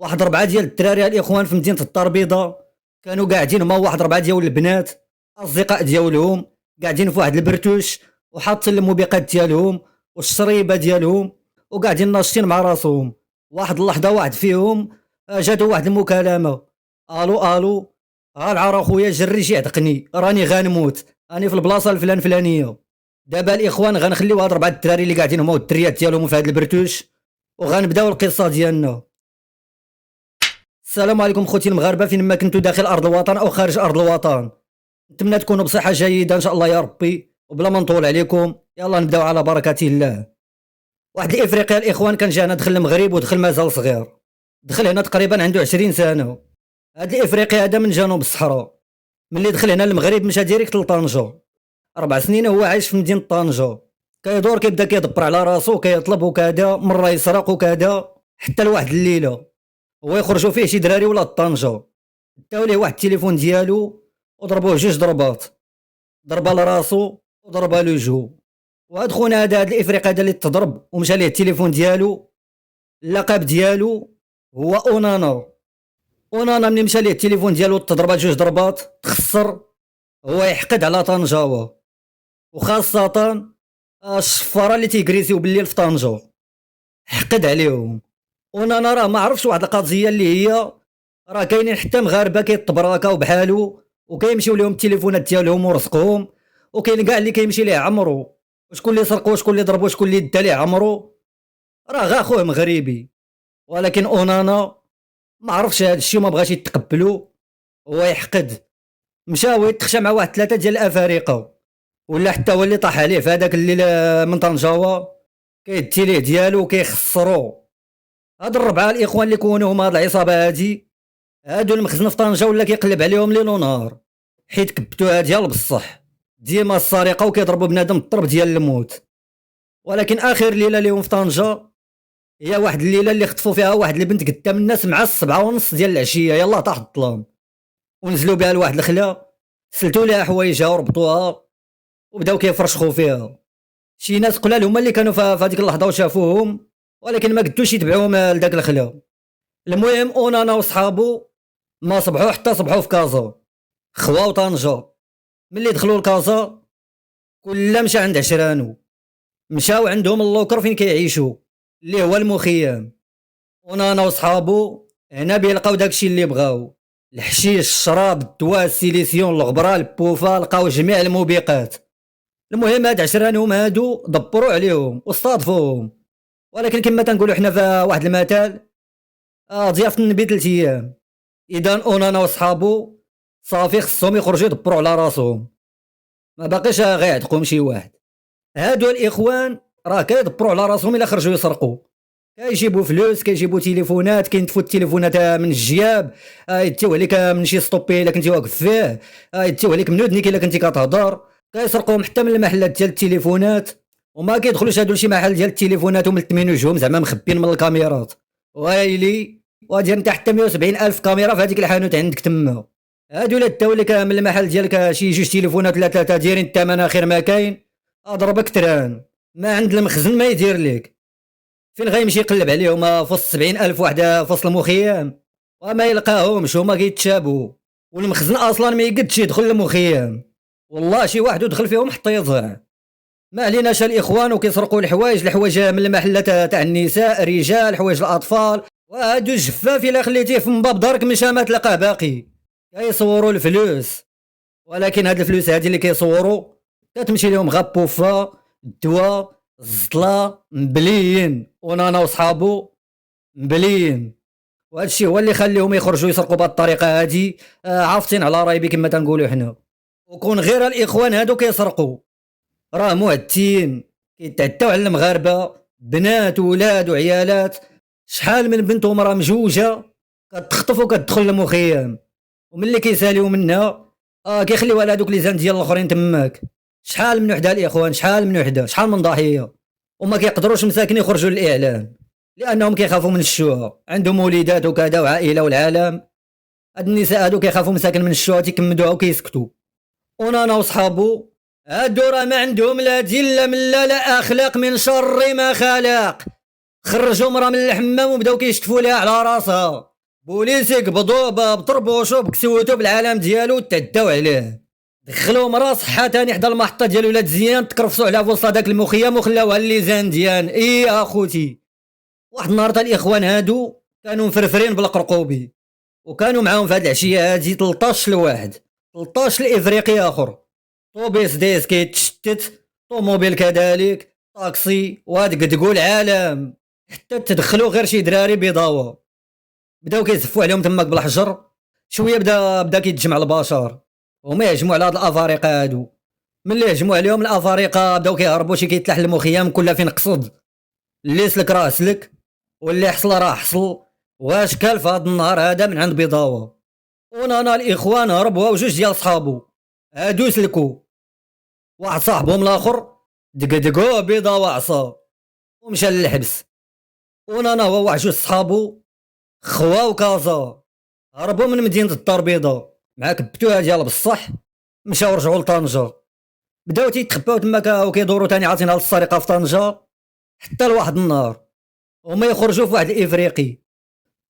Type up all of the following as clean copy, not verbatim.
واحد 4 ديال الدراري الاخوان في مدينه الدار البيضاء كانوا قاعدين هما واحد 4 ديال البنات اصدقاء ديالهم قاعدين في واحد البرتوش وحاطين الموبقات ديالهم والشريبه ديالهم وقاعدين ناشطين مع راسهم. واحد اللحظه واحد فيهم جاتو واحد المكالمه: الو الو، ها العار اخويا جري شي عتقني راني غنموت، راني في البلاصه الفلانيه. دابا الاخوان غنخليو هاد 4 الدراري اللي قاعدين هما والدريات ديالهم في هاد البرتوش وغنبداو القصه ديالنا. السلام عليكم خوتي المغاربه، فين ما كنتو داخل ارض الوطن او خارج ارض الوطن، نتمنى تكونوا بصحه جيده ان شاء الله يا ربي. وبلا ما نطول عليكم يلا نبداو على بركه الله. واحد الافريقي الاخوان كان جانا دخل المغرب ودخل مازال صغير، دخل هنا تقريبا عنده 20 سنه. هاد الافريقي هذا من جنوب الصحراء، ملي دخل هنا المغرب مشى ديريكت لطنجة. 4 سنين هو عايش في مدينه طنجة، كيدور كيبدا كيدبر على راسو كيطلب وكذا، مره يسرق وكذا، حتى لواحد الليله هو يخرجوا فيه شي دراري ولا طنجة داو ليه واحد التليفون ديالو وضربوه 2 ضربات، ضربه لراسو وضربه لوجهو. وهاد خونا هذا هاد الافريقي هذا اللي تضرب ومشى ليه التليفون ديالو، اللقب ديالو هو اونانا. اونانا ملي مشى ليه التليفون ديالو تضرب 2 ضربات تخسر، هو يحقد على طنجاوه وخاصة الشفارة اللي تيكريسيو بالليل في طنجة، حقد عليهم. اونانا راه ما عرفش واحد القضية اللي هي راه كاينين حتى مغاربة كيتبراكاو بحالو وكيمشيو لهم التليفونات ديالهم ورزقهم، وكاين كاع اللي كيمشي ليه عمرو، وشكون اللي سرقو وشكون اللي ضربو وشكون اللي دا ليه عمرو راه غا خوه مغربي. ولكن اونانا ما عرفش هذا الشيء وما بغاش يتقبلو، هو يحقد. مشى ويتخشى مع واحد 3 ديال الافارقه، ولا حتى هو اللي طاح عليه في هذاك الليل من طنجاوه، كيدي ليه ديالو وكيخسرو. هاد الربعه الاخوان اللي كونوا هما هاد العصابه هادي، هادو المخزن في طنجه ولا كيقلب عليهم ليل ونهار، حيت كبتوها ديال بصح، ديما السرقه وكيضربوا بنادم الضرب ديال الموت. ولكن اخر ليله ليهم في طنجه هي واحد الليله اللي خطفوا فيها واحد البنت قدام الناس مع 7:30 ديال العشيه، يلا تحت الظلام، ونزلوا بها لواحد الخلا، سلتوا لها حوايجها وربطوها وبداو كيفرشخوا فيها. شي ناس قلال هما اللي كانوا في هذيك اللحظه وشافوهم، ولكن ما قدوش يتبعوهم لذاك الخلا. المهم اونانا وصحابو ما صبحوا حتى صبحوا في كازا، خواو طنجة. ملي دخلوا لكازا كل مشى عند عشرانو، مشاو عندهم اللوكر فين كيعيشوا اللي هو المخيم. اونانا وصحابو هنا بيلقاو داكشي اللي بغاو: الحشيش، الشراب، الدواء، السيليسيون، الغبره، البوفا، لقاو جميع الموبقات. المهم هاد عشرانهم هادو دبروا عليهم واصطادفوهم. ولكن كما تنقولوا حنا في واحد المثال: ضيافة النبي 3 ايام. اذا اونانا وصحابو صافي خصهم يخرجوا يدبروا على راسهم، ما باقيش غيعتقهم شي واحد. هادو الاخوان راه كيدبروا على راسهم الا خرجوا يسرقوا، كيجيبوا فلوس، كيجيبوا تليفونات، كينتفوا التليفونات من الجياب، يديو عليك من شي ستوبي الا كنتي واقف فيه، يديو عليك من ودنيك الا كنتي كتهضر، كيسرقوهم حتى من المحلات ديال التليفونات. وما كيدخلوش هادو لشي محل ديال التليفونات وملتمين وجههم زعما مخبين من الكاميرات، ويلي وادي انت حتى 170 الف كاميرا في هذيك الحانوت عندك تما. هادو لا داو لك من المحل ديالك شي 2 تليفونات ولا 3 دايرين الثمن اخر ما كاين، اضربك تران ما عند المخزن ما يدير لك. فين غيمشي يقلب عليهم في 70 الف وحده في وسط المخيم وما يلقاهمش، هما كيتشابوا، والمخزن اصلا ما يقدش يدخل المخيم. والله شي واحد دخل فيهم حتى يضيع. ما عليناش الاخوان وكيسرقوا الحوايج من المحلات تاع النساء، رجال، حوايج الاطفال. وهادو الجفاف الا خليتيه في باب دارك مشى ما تلقاه باقي، كيصوروا الفلوس. ولكن هاد الفلوس هادي اللي كيصوروا كتمشي لهم غا بوفا، الدواء، الزطله، مبليين. ونانا وصحابو مبليين، وهذا الشيء هو اللي خليهم يخرجوا يسرقوا بهذه الطريقه هادي، عافتين على رايبي كما تنقولوا حنا. وكون غير الاخوان هادو كيسرقوا راه معتين كيتعداو على المغاربه، بنات وولاد وعيالات. شحال من بنت ومراه مجوجه كتخطف وكتدخل المخيم، وملي كيساليو منها كيخليوها لهادوك لي زان ديال الاخرين تماك. شحال من وحده الاخوان، شحال من وحده، شحال من ضحيه، وما كيقدروش مساكن يخرجوا للاعلام لانهم كيخافوا من الشوهه، عندهم وليدات وكذا وعائله والعالم. هاد النساء هادو كيخافوا مساكن من الشوهه تيكمدوها وكيسكتوا. ونانا وصحابو هادو راه ما عندهم لا دين لا مله لا اخلاق، من شر ما خلق. خرجوا مرا من الحمام وبداو كيشتفوا لها على راسها، بوليسي قبضوه بطربوشو بكسوتو بالعالم ديالو تعداو عليه، دخلوه مرا صحة تاني حدا المحطة ديال ولاد زيان، تكرفسو على وسط هداك المخيم وخلاوها الليزان ديان. اي اخوتي، واحد النهار تا الاخوان هادو كانوا مفرفرين بالقرقوبي، وكانوا معاهم في هاد العشيه هادي 13 لواحد، 13 الافريقي اخر، طوبيس ديس كيتشتت، طوموبيل كذلك، طاكسي، وهاد قدقوا العالم حتى تدخلوا غير شي دراري بيضاوه، بداو كيزفوا عليهم تماك بالحجر. شويه بدا كيتجمع البشر وما يهجموا على هاد الافارقه هادو. ملي هجموا عليهم الافارقه بداو كيهربوا، شي كيتلحلموا خيام كلها فين قصد، اللي سلك راه سلك واللي حصل راه حصل. واش كان في هاد النهار هذا من عند بيضاوه، ونانا الاخوان هربوا وجوج ديال صحابو هادو سلكوا، واحد صاحبهم الاخر دقدقوه بيضاوه عصا ومشى للحبس. ونانا هو واحد جوج صحابو خواو كازا هربوا من مدينه الدار البيضاء مع كبتوها ديال بصح، مشاو رجعوا لطنجه، بداو تيتخباو تماك وكيدوروا تاني عاطينها للسرقه في طنجه، حتى لواحد النهار هما يخرجوا في واحد الافريقي.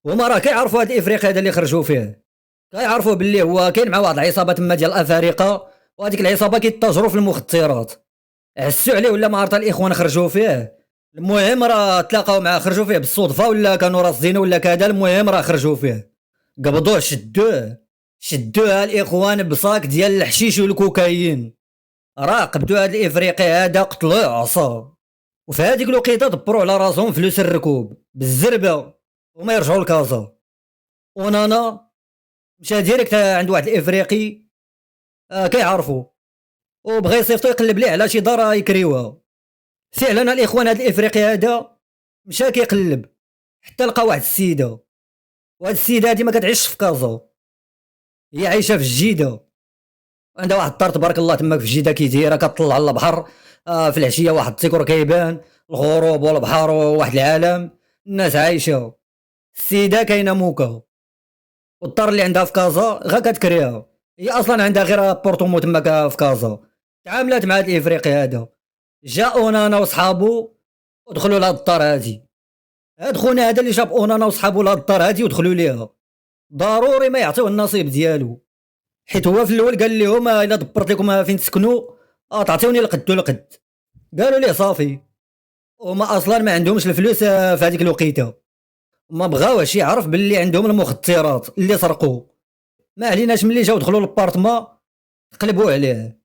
هما راه كيعرفوا هاد الافريقي هذا اللي خرجوا فيه، كيعرفوا باللي هو كاين مع واحد العصابه تما ديال الافارقه، وهذيك العصابه كيتاجروا في المخدرات، عسوا عليه ولا ما عرفت الاخوان خرجوا فيه. المهم راه تلاقاو معاه، خرجوا فيه بالصدفه ولا كانوا راصدينه ولا كذا، المهم راه خرجوا فيه، قبضوه شدوه الاخوان بصاك ديال الحشيش والكوكايين، راقبتوا هاد الافريقي هذا قتلوه عصا. وفي هذيك الوقيته دبروا على راسهم فلوس الركوب بالزربه وما يرجعوا لكازا. ونانا مشى ديريكت عند واحد الافريقي كيعرفو، وبغى يصيفطو يقلب ليه على شي دار يكريوها. فعلا الاخوان هذا الافريقي هذا مشى كيقلب حتى لقى واحد السيده، وهاد السيده هادي ما كتعيش في كازا، هي عايشه في الجيده، عندها واحد الدار تبارك الله تماك في الجيده كيديرها كتطلع على البحر. في العشيه واحد التيكور كيبان، الغروب والبحر وواحد العالم، الناس عايشه. السيده كاينه موكا، والدار اللي عندها في كازا غا كتكريها، هي اصلا عندها غير بورتومو تماك في كازا. تعاملات مع هاد الافريقي هذا، جا اونانا وصحابو ودخلوا لهاد الدار هادي. هاد خونا هذا اللي جاب اونانا وصحابو لهاد الدار هادي ودخلوا ليها، ضروري ما يعطيوه النصيب ديالو، حيت هو في الاول قال لهم الا دبرت لكم فين تسكنوا تعطيوني القد والقد. قالوا ليه صافي، وما اصلا ما عندهمش الفلوس في هذيك الوقيته، ما بغاوش يعرف باللي عندهم المخدرات اللي سرقوه. ما عليناش، ملي جاو دخلوا للبارتما قلبوا عليه،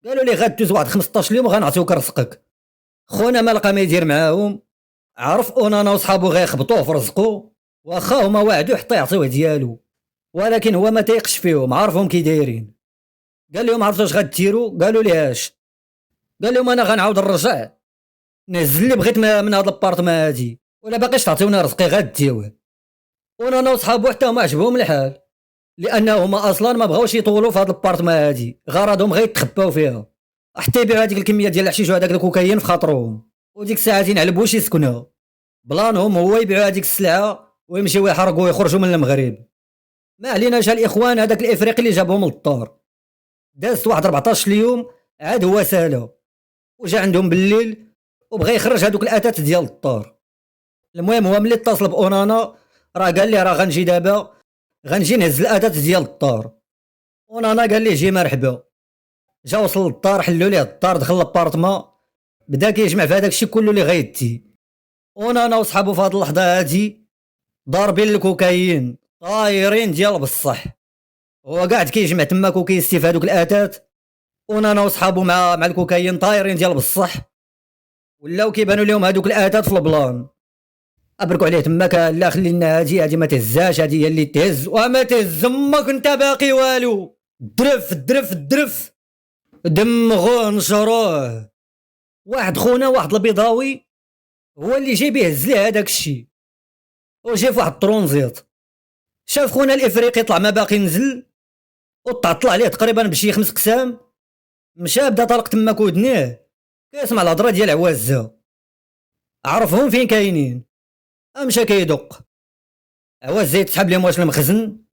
قالوا لي غادوز واحد 15 يوم وغنعطيوك رزقك. خونا ما لقى ما يدير معاهم، عرف اونانا وصحابو غيخبطوه في رزقو، واخا هما وعدوه حتى يعطيوه ديالو، ولكن هو ما تيقش فيهم، عارفهم كي دايرين. قال لهم عرفتوا اش غديروا؟ قالوا لي اش؟ قال لهم انا غنعاود نرجع، نزل اللي بغيت من هاد البارتما هادي، ولا باقيش تعطيوني رزقي غديوه. وانا وصحابو حتى هما عجبهم الحال، لانه هما اصلا ما بغاوش يطولوا في هاد البارتما هادي، غرضهم غير يتخباو فيها حتى يبيعوا هذيك الكميه ديال الحشيش وهذاك الكوكايين في خاطرهم، وديك الساعتين على بوش يسكنوا. بلانهم هو يبيعوا هذيك السلعه ويمشيو يحرقوا ويخرجوا من المغرب. ما عليناش الاخوان هذاك الافريقي اللي جابهم للدار، دازت واحد 14 يوم عاد هو سالا، وجا عندهم بالليل وبغى يخرج هذوك الاتات ديال الدار. المهم هو ملي اتصل باونانا راه قال لي راه غنجي دابا، غنجي نهز الاتات ديال الدار. اونانا قال لي جي مرحبا. جا وصل للدار، حلوا ليه الدار، دخل لابارتما، بدا كيجمع في هذاك الشيء كله اللي غيدي. اونانا وصحابو في هذه اللحظه هادي ضاربين الكوكايين طايرين ديال بصح، هو قاعد كيجمع تماك وكيستيف هذوك الاتات، ونانا وصحابو مع الكوكايين طايرين ديال بصح، ولاو كيبانوا لهم هذوك الاتات في البلان. ابركوا عليه تماك، لا خلينا هادي ما تهزاش، هادي هي اللي تهز وما تهز امك انت باقي والو. درف درف درف دمغوه نشروه. واحد خونا واحد البيضاوي هو اللي جاي بيهز ليه هذاك الشيء، وجا في واحد الترونزيط، شاف خونا الافريقي يطلع ما باقي نزل، وطلع عليه تقريبا بشي 5 قسام، مشى بدا طلق تماك ودنيه كيسمع الهضره ديال عوازه، عرفهم فين كاينين، مشى كيدق. عوازه يتسحب لهم واش المخزن،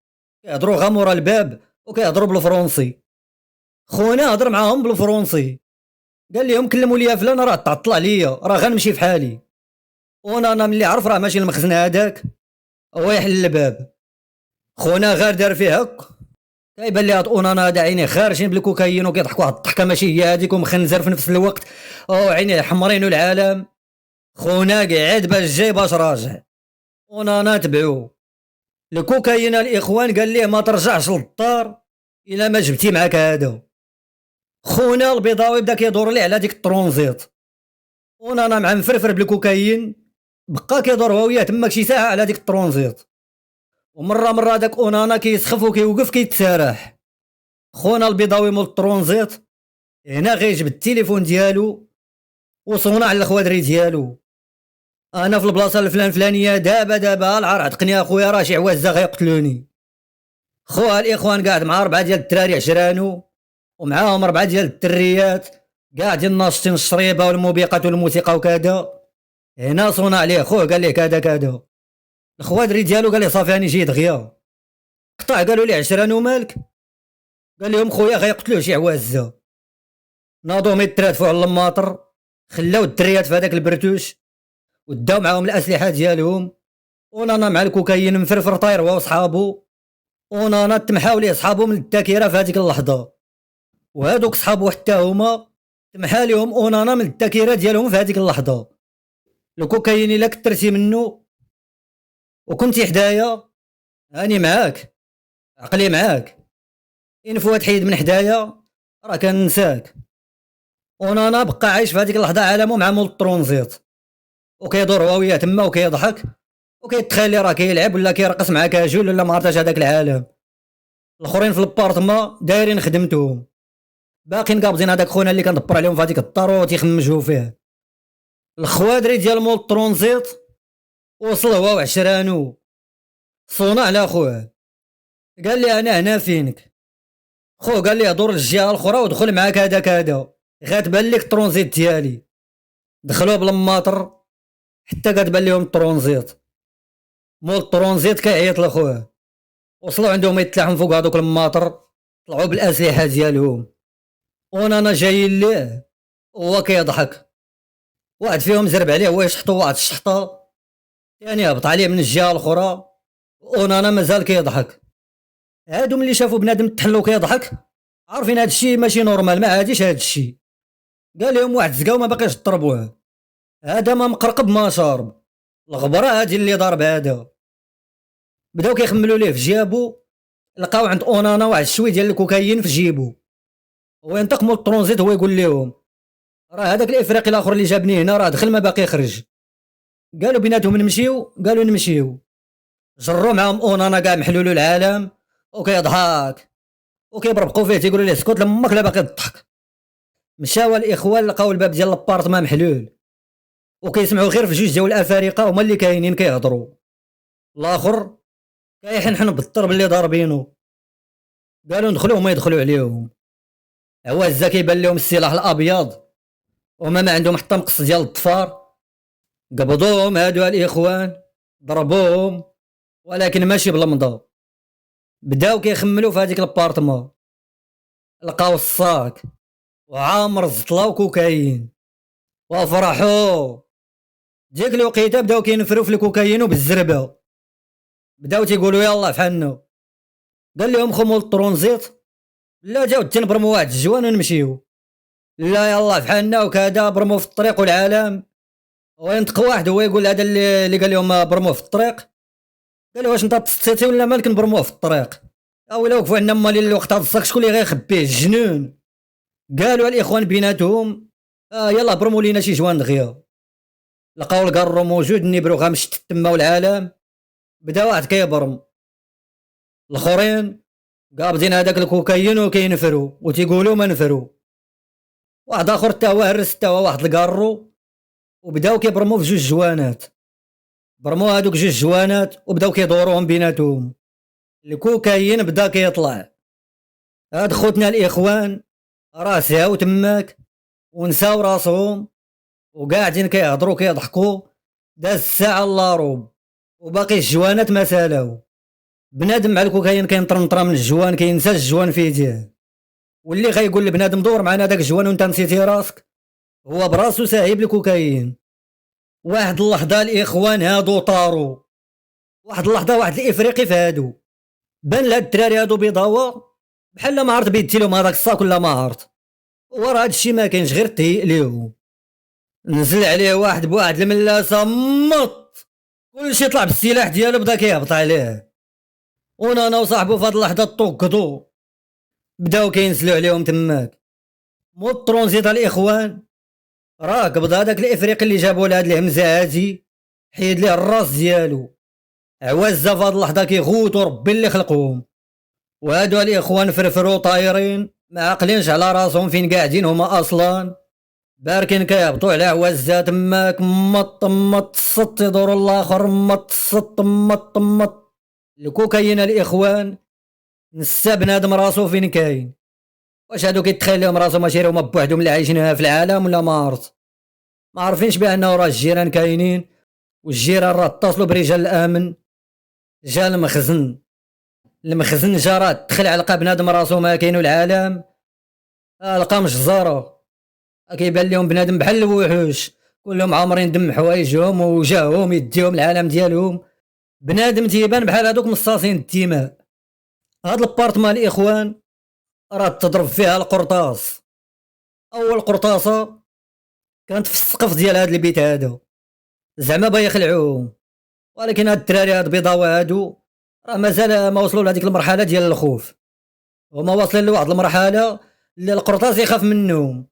كيهضروا غا مورا الباب وكيهضروا بالفرنسي. خونا هضر معاهم بالفرنسي، قال لهم كلموا لي فلان راه تعطل عليا، راه غنمشي في حالي. وانا ملي عرف راه ماشي المخزن هذاك، هو يحل الباب، خونا غير دار فيه هك، كيبان لي هاد اونانا هذا عينيه خارجين بالكوكايين وكيضحكوا واحد الضحكه ماشي هي هذيك ومخنزر في نفس الوقت، او عينيه حمرين العالم. خونا قاعد باش جاي باش راجع، اونانا تبعو. الكوكايين الاخوان قال ليه ما ترجعش للدار الا ما جبتي معاك هذا. خونا البيضاوي بدا كيدور ليه على ديك الترونزيت، اونانا مع مفرفر بالكوكايين بقى كيدور هو وياه تماك شي ساعه على ديك الترونزيت. ومره داك اونانا كيسخف وكيوقف كيتسارح. خونا البيضاوي مول الترونزيت هنا غيجبد التليفون ديالو وصونا على الخوادري ديالو. انا في البلاصه الفلانيه دابا العار عتقني اخويا راه شي عوازه غيقتلوني. خوها الاخوان قاعد مع 4 ديال الدراري عشرانو ومعاهم 4 ديال الدريات قاعدين ناشطين الشريبه والموبقات والموسيقى وكذا. هنا صونا عليه خوه قال ليه كذا. الخوادري ديالو قال ليه صافي راني جاي دغيا. قطع قالوا ليه عشرانو مالك؟ قال لهم خويا غيقتلوه شي عوازه. ناضوهم يترادفوا على الماطر، خلاو الدريات في هذاك البرتوش وداو معاهم الاسلحه ديالهم. ونانا مع الكوكايين مفرفر طاير هو وصحابو. ونانا تمحاو ليه صحابو من الذاكره في هذيك اللحظه، وهذوك صحابو حتى هما تمحى لهم اونانا من الذاكره ديالهم في هذيك اللحظه. الكوكايين الا كثرتي منه وكنتي حدايا هاني معاك، عقلي معاك، ان فوات حيد من حدايا راه كننساك. اونانا بقى عايش في هذيك اللحظه عالمه مع مول الترونزيت وكيدور هو وياه تما وكيضحك وكيتخيل راه كيلعب ولا كيرقص مع كاجول ولا ما عرفتش هذاك العالم. الاخرين في البارطما دايرين خدمتهم، باقيين قابضين هذاك خونا اللي كندبر عليهم في هذيك الدار وتيخمجوا فيه. الخوادري ديال مول الترونزيت وصل هو وعشرانو، صونا على خوه قال لي انا هنا فينك. خو قال لي دور للجهه الاخرى ودخل معاك كذا غتبان لك الترونزيت ديالي. دخلوا بالماطر حتى كتبان لهم الترونزيت. مول الترونزيت كيعيط لخوه، وصلوا عندهم يتلاحم فوق هذوك الماطر، طلعوا بالاسلحه ديالهم. ونانا جايين ليه وهو كيضحك. واحد فيهم زرب عليه هو يشحطو واحد الشحطه، يعني هبط عليه من الجهه الاخرى. ونانا مازال كيضحك. هادو ملي شافوا بنادم تحلو كيضحك عارفين هاد الشيء ماشي نورمال، ما عاديش هاد الشيء. قال لهم واحد زقاو ما باقيش ضربوه، هذا ما مقرقب ما شارب، الغبره هادي اللي ضارب هذا. بداو كيخملوا ليه في جيبو، لقاو عند اونانا واحد الشوي ديال الكوكايين في جيبو. هو ينطق مول الترونزيت هو يقول لهم راه هذاك الافريقي الاخر اللي جابني هنا راه دخل ما باقي يخرج. قالوا بيناتهم نمشيو، قالوا نمشيو. جروا معاهم اونانا كاع محلولو العالم وكيضحك وكيبربقوا فيه تيقولوا ليه اسكت لماك لا باقي تضحك. مشاو الاخوان لقاو الباب ديال الابارتمان محلول وكيسمعوا غير في جوج ديال الافارقه هما اللي كاينين كيهضروا، الاخر كيحنحن بالضرب اللي ضاربينو. قالوا ندخلوا وما يدخلوا عليهم. عوازه كيبان لهم السلاح الابيض وما ما عندهم حتى مقص ديال الظفار. قبضوهم هادو الاخوان ضربوهم ولكن ماشي بالمضى. بداو كيخملوا في هذيك البارتما، لقاو الصاك وعامر الزطله وكوكايين وفرحوا. ديك الوقيته بداو كينفروا في الكوكايين وبالزربه، بداو تيقولوا يلا فحنو. قال لهم خمول الترونزيت لا جاو تنبرموا واحد الجوان ونمشيو، لا يلا فحالنا وكذا برموا في الطريق والعالم. وينطق واحد هو يقول هذا اللي قال لهم برموه في الطريق، قال له واش انت تسطيتي ولا مالك نبرموه في الطريق؟ او الا وقفوا عندنا مالين الوقت هذا الصاك شكون اللي غيخبيه الجنون. قالوا الاخوان بيناتهم يلا برموا لينا شي جوان دغيا. لقاو الكارو موجود النبرو غامشت تما والعالم، بدا واحد كيبرم، الاخرين قابضين هذاك الكوكايين وكينفروا وتيقولوا ما نفروا. واحد اخر تا هو هرس تا هو واحد الكارو وبداو كيبرموا في جوج جوانات. برموا هذوك جوج جوانات وبداو كيدوروهم بيناتهم، الكوكايين بدا كيطلع. هاد خوتنا الاخوان راه ساو تماك ونساو راسهم وقاعدين كيهضروا كيضحكوا. داز الساعه الا روب وباقي الجوانات ما سالاو. بنادم مع الكوكايين كينطرنطر من الجوان كينسى الجوان في يديه، واللي غيقول لبنادم دور معنا داك الجوان وانت نسيتي راسك هو براسو ساهب الكوكايين. واحد اللحظه الاخوان هادو طاروا، واحد اللحظه واحد الافريقي في هادو بان لهاد الدراري هادو بيضاوة بحال ما عرفت بيدي لهم هذاك الصاك ولا ما عرفت، وراه هادشي ما كاينش غير تهيئ ليهم. نزل عليه واحد بواحد الملاسه مط، كلشي طلع بالسلاح ديالو بدا كيهبط عليه، انا وصاحبو في هاد اللحظه طوكدو بداو كينزلوا عليهم تماك. مو الترونزيت الاخوان، راكب هذاك الافريقي اللي جابوا لهاد الهمزه هادي، حيد ليه الراس ديالو، عوازه في هاد اللحظه كيغوتوا ربي اللي خلقهم. وهادو الاخوان فرفروا طايرين ما عاقلينش على راسهم فين قاعدين هما اصلا، باركين كيهبطوا على عوازه تماك مط مط صط يدور الاخر مط صط مط مط. الكوكايين الاخوان نسى بنادم راسو فين كاين. واش هادو كيتخيل لهم راسهم ماشي هما بوحدهم اللي عايشين في العالم ولا ما عرفت؟ ما عارفينش بانه راه الجيران كاينين، والجيران راه اتصلوا برجال الامن. جا المخزن جا راه دخل على بنادم راسو ما كاين العالم، لقى مجزره كيبان لهم بنادم بحال الوحوش، كلهم عامرين دم حوايجهم وجاهم يديهم العالم ديالهم. بنادم تيبان بحال هذوك مصاصين الدماء. هاد البارتمان الاخوان راه تضرب فيها القرطاس. اول قرطاسه كانت في السقف ديال هاد البيت هذا، زعما با يخلعوهم، ولكن هاد الدراري هاد البيضاوه هادو راه مازال ما وصلوا لهذيك المرحله ديال الخوف، هما واصلين لواحد المرحله اللي القرطاس يخاف منهم.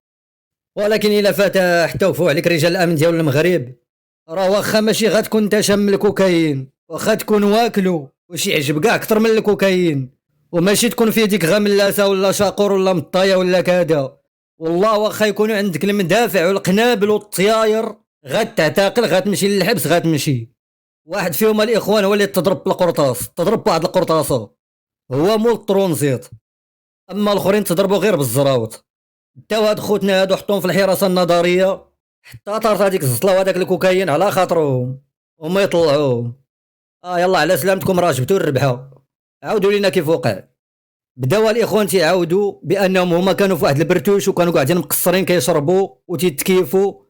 ولكن الا فتح توقفوا عليك رجال الامن ديال المغرب، راه واخا ماشي غتكون انت شام الكوكايين، واخا تكون واكلو واش يعجب كاع اكثر من الكوكايين، وماشي تكون في يديك غا ملاسه ولا شاقور ولا مطايه ولا كذا، والله واخا يكونوا عندك المدافع والقنابل والطياير غتعتقل غتمشي للحبس غتمشي. واحد فيهم الاخوان هو اللي تضرب بالقرطاس، تضرب بواحد القرطاسه هو مول الترونزيت، اما الاخرين تضربوا غير بالزراوط. داو هاد خوتنا هادو حطوهم في الحراسه النظريه حتى طارت هذيك الزطله وهذاك الكوكايين على خاطرهم وما يطلعوهم. يلا على سلامتكم راه جبتوا الربحه. عاودوا لينا كيف وقع. بداو الاخوان تيعاودوا بانهم هما كانوا في واحد البرتوش وكانوا قاعدين مقصرين كيشربوا وتيتكيفوا،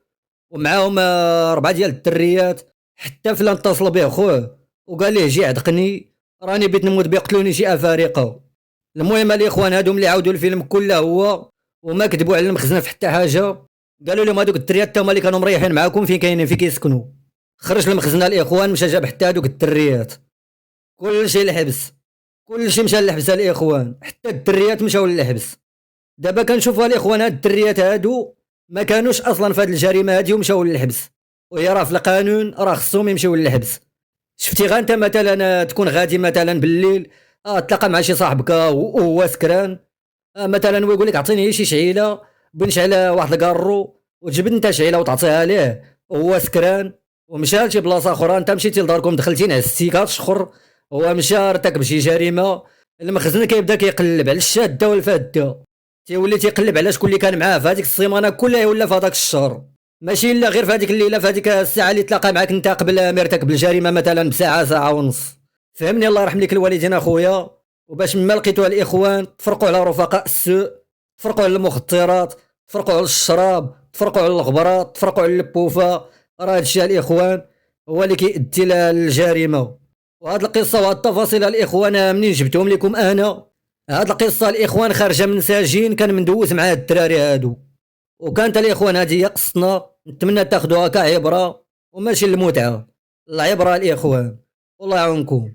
ومعاهم 4 ديال الدريات. حتى فلان اتصل به خوه وقال ليه جي عدقني راني بيت نموت بيقتلوني شي افارقه. المهم الاخوان هادو اللي عاودوا الفيلم كله هو وما كذبوا على المخزن في حتى حاجه. قالوا لهم هذوك الدريات تا هما اللي كانوا مريحين معاكم فين كاينين فين كيسكنوا. خرج المخزن الاخوان مشى جاب حتى هذوك الدريات، كلشي للحبس، كلشي مشى للحبس الاخوان، حتى الدريات مشاو للحبس. دابا كنشوفوا الاخوان هاد الدريات هادو ما كانوش اصلا في هاد الجريمه هادي ومشاو للحبس، وهي راه في القانون راه خصهم يمشيو للحبس. شفتي غا انت مثلا تكون غادي مثلا بالليل تلاقى مع شي صاحبك وهو سكران، مثلا هو يقول لك اعطيني شي شعيله بنشعل واحد الكارو، وتجبد انت شعيله وتعطيها ليه وهو سكران، ومشى لشي بلاصه اخرى انت مشيتي لداركم دخلتي نعستي كتشخر، هو مشى ارتكب شي جريمه. المخزن كيبدا كيقلب على الشاده والفاده، تيولي تيقلب على شكون اللي كان معاه في هذيك السيمانه كلها ولا في هذاك الشهر، ماشي الا غير في هذيك الليله في هذيك الساعه اللي تلاقى معاك انت قبل ما يرتكب الجريمه مثلا بساعه ساعه ونص. فهمني الله يرحم لك الوالدين اخويا. وباش ما لقيتوا الاخوان تفرقوا على رفقاء السوء، تفرقوا على المخدرات، تفرقوا على الشراب، تفرقوا على الغبرات، تفرقوا على اللبوفه. راه هادشي الاخوان هو اللي كيؤدي للجريمه. وهاد القصه وهاد التفاصيل الاخوان منين جبتهم لكم انا؟ هاد القصه الاخوان خارجه من ساجين كان مندوز مع هاد الدراري هادو، وكانت الاخوان هذه هي قصتنا، نتمنى تاخذوها كعبره وماشي المتعه، العبره الاخوان. والله يعاونكم.